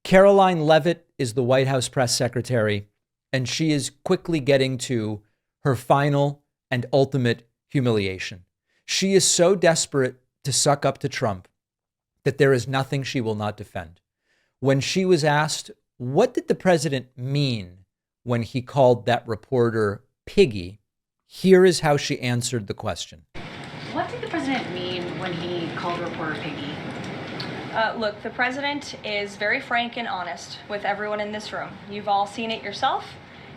Karoline Leavitt is the White House press secretary, and she is quickly getting to her final and ultimate humiliation. She is so desperate to suck up to Trump that there is nothing she will not defend. When she was asked, what did the president mean when he called that reporter piggy? Here is how she answered the question. What did the president mean when he called a reporter piggy? Look, the president is very frank and honest with everyone in this room. You've all seen it yourself.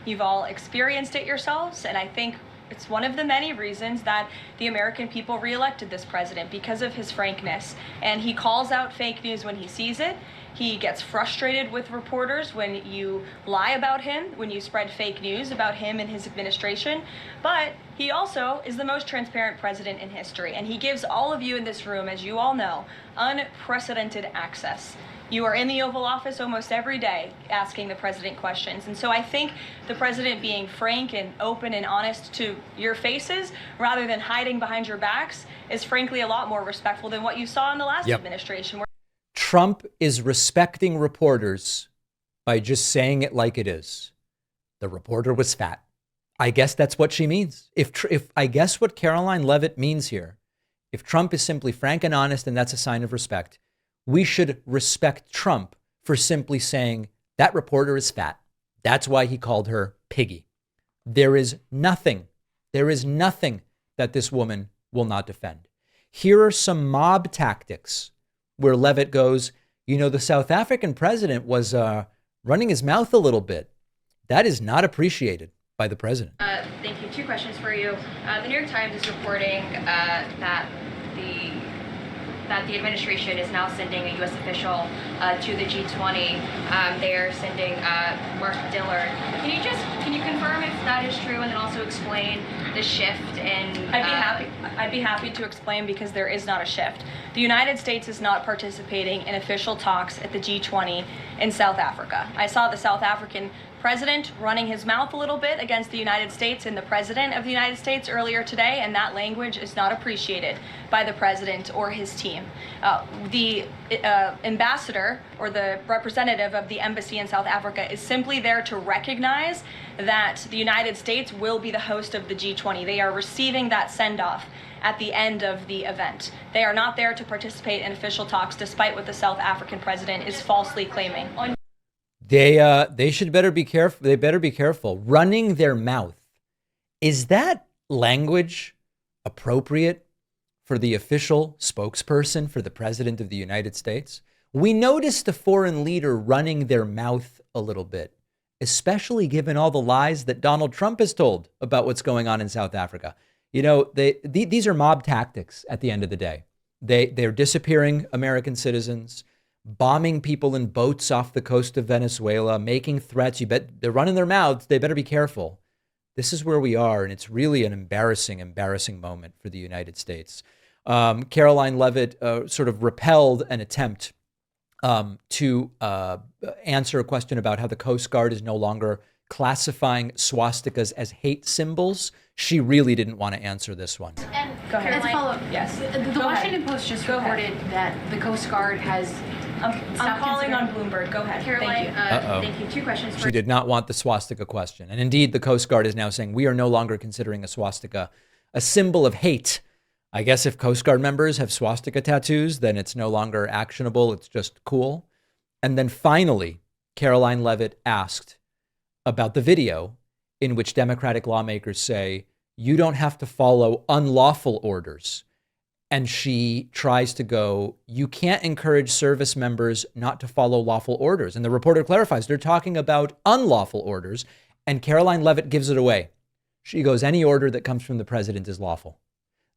You've all experienced it yourselves. And I think it's one of the many reasons that the American people reelected this president, because of his frankness. And he calls out fake news when he sees it. He gets frustrated with reporters when you lie about him, when you spread fake news about him and his administration. But he also is the most transparent president in history. And he gives all of you in this room, as you all know, unprecedented access. You are in the Oval Office almost every day asking the president questions. And so I think the president being frank and open and honest to your faces rather than hiding behind your backs is frankly a lot more respectful than what you saw in the last administration. Trump is respecting reporters by just saying it like it is. The reporter was fat. I guess that's what she means. If I guess what Karoline Leavitt means here, if Trump is simply frank and honest and that's a sign of respect, we should respect Trump for simply saying that reporter is fat. That's why he called her piggy. There is nothing that this woman will not defend. Here are some mob tactics where Leavitt goes, you know, the South African president was running his mouth a little bit. That is not appreciated by the president. Thank you. 2 questions for you. The New York Times is reporting that the administration is now sending a U.S. official to the G20. They are sending Mark Dillard. Can you confirm if that is true, and then also explain the shift in? I'd be happy to explain, because there is not a shift. The United States is not participating in official talks at the G20 in South Africa. I saw the South African president running his mouth a little bit against the United States and the president of the United States earlier today, and that language is not appreciated by the president or his team. The ambassador or the representative of the embassy in South Africa is simply there to recognize that the United States will be the host of the G20. They are receiving that send-off at the end of the event. They are not there to participate in official talks, despite what the South African president is falsely claiming. They should better be careful. They better be careful. Running their mouth. Is that language appropriate for the official spokesperson for the president of the United States? We noticed a foreign leader running their mouth a little bit, especially given all the lies that Donald Trump has told about what's going on in South Africa. You know, these are mob tactics at the end of the day. They're disappearing American citizens, bombing people in boats off the coast of Venezuela, making threats. You bet they're running their mouths. They better be careful. This is where we are, and it's really an embarrassing moment for the United States. Karoline Leavitt sort of repelled an attempt to answer a question about how the Coast Guard is no longer classifying swastikas as hate symbols. She really didn't want to answer this one. And Go ahead. as a follow-up, Yes. The Washington Post just reported that the Coast Guard has. I'm calling on Bloomberg. Go ahead. Caroline, thank you. 2 questions for She did not want the swastika question. And indeed, the Coast Guard is now saying we are no longer considering a swastika a symbol of hate. I guess if Coast Guard members have swastika tattoos, then it's no longer actionable. It's just cool. And then finally, Karoline Leavitt asked about the video in which Democratic lawmakers say, you don't have to follow unlawful orders. And she tries to go, you can't encourage service members not to follow lawful orders. And the reporter clarifies, they're talking about unlawful orders. And Karoline Leavitt gives it away. She goes, any order that comes from the president is lawful.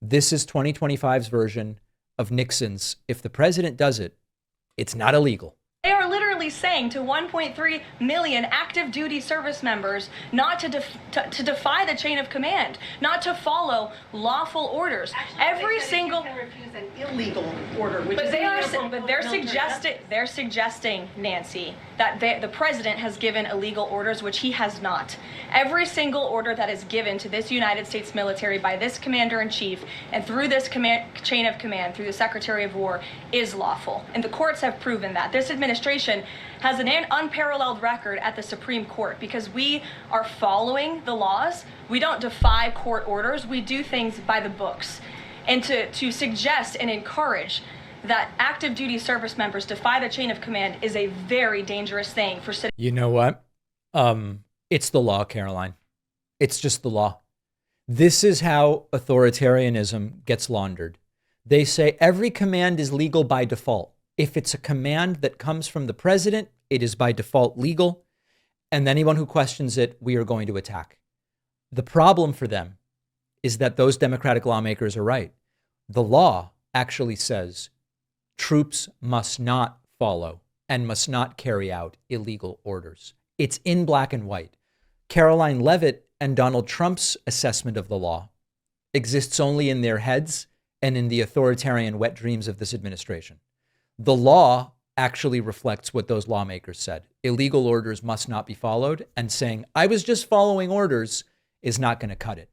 This is 2025's version of Nixon's, if the president does it, it's not illegal. They are literally saying to 1.3 million active duty service members not to defy the chain of command, not to follow lawful orders. Actually, Every single you can refuse an illegal order, which but is they're suggesting, Nancy, that the president has given illegal orders, which he has not. Every single order that is given to this United States military by this commander-in-chief and through this chain of command, through the Secretary of War, is lawful. And the courts have proven that. This administration administration has an unparalleled record at the Supreme Court because we are following the laws. We don't defy court orders. We do things by the books. And to suggest and encourage that active duty service members defy the chain of command is a very dangerous thing for citizens. You know what? It's the law, Karoline. It's just the law. This is how authoritarianism gets laundered. They say every command is legal by default. If it's a command that comes from the president, it is by default legal. And anyone who questions it, we are going to attack. The problem for them is that those Democratic lawmakers are right. The law actually says troops must not follow and must not carry out illegal orders. It's in black and white. Karoline Leavitt and Donald Trump's assessment of the law exists only in their heads and in the authoritarian wet dreams of this administration. The law actually reflects what those lawmakers said. Illegal orders must not be followed, and saying, I was just following orders is not going to cut it.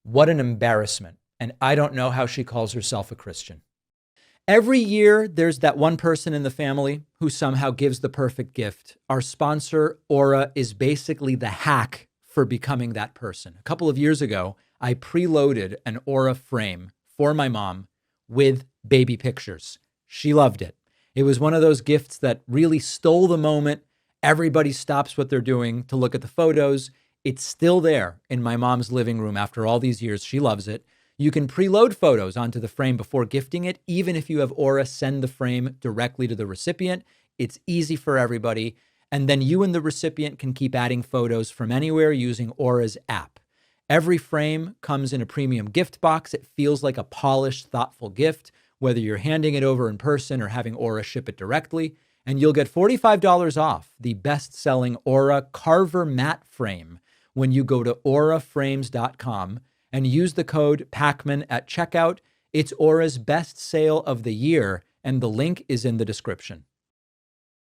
What an embarrassment. And I don't know how she calls herself a Christian. Every year, there's that one person in the family who somehow gives the perfect gift. Our sponsor, Aura, is basically the hack for becoming that person. A couple of years ago, I preloaded an Aura frame for my mom with baby pictures. She loved it. It was one of those gifts that really stole the moment. Everybody stops what they're doing to look at the photos. It's still there in my mom's living room after all these years. She loves it. You can preload photos onto the frame before gifting it. Even if you have Aura send the frame directly to the recipient, it's easy for everybody. And then you and the recipient can keep adding photos from anywhere using Aura's app. Every frame comes in a premium gift box. It feels like a polished, thoughtful gift, whether you're handing it over in person or having Aura ship it directly. And you'll get $45 off the best-selling Aura Carver Matte Frame when you go to auraframes.com and use the code Pakman at checkout. It's Aura's best sale of the year, and the link is in the description.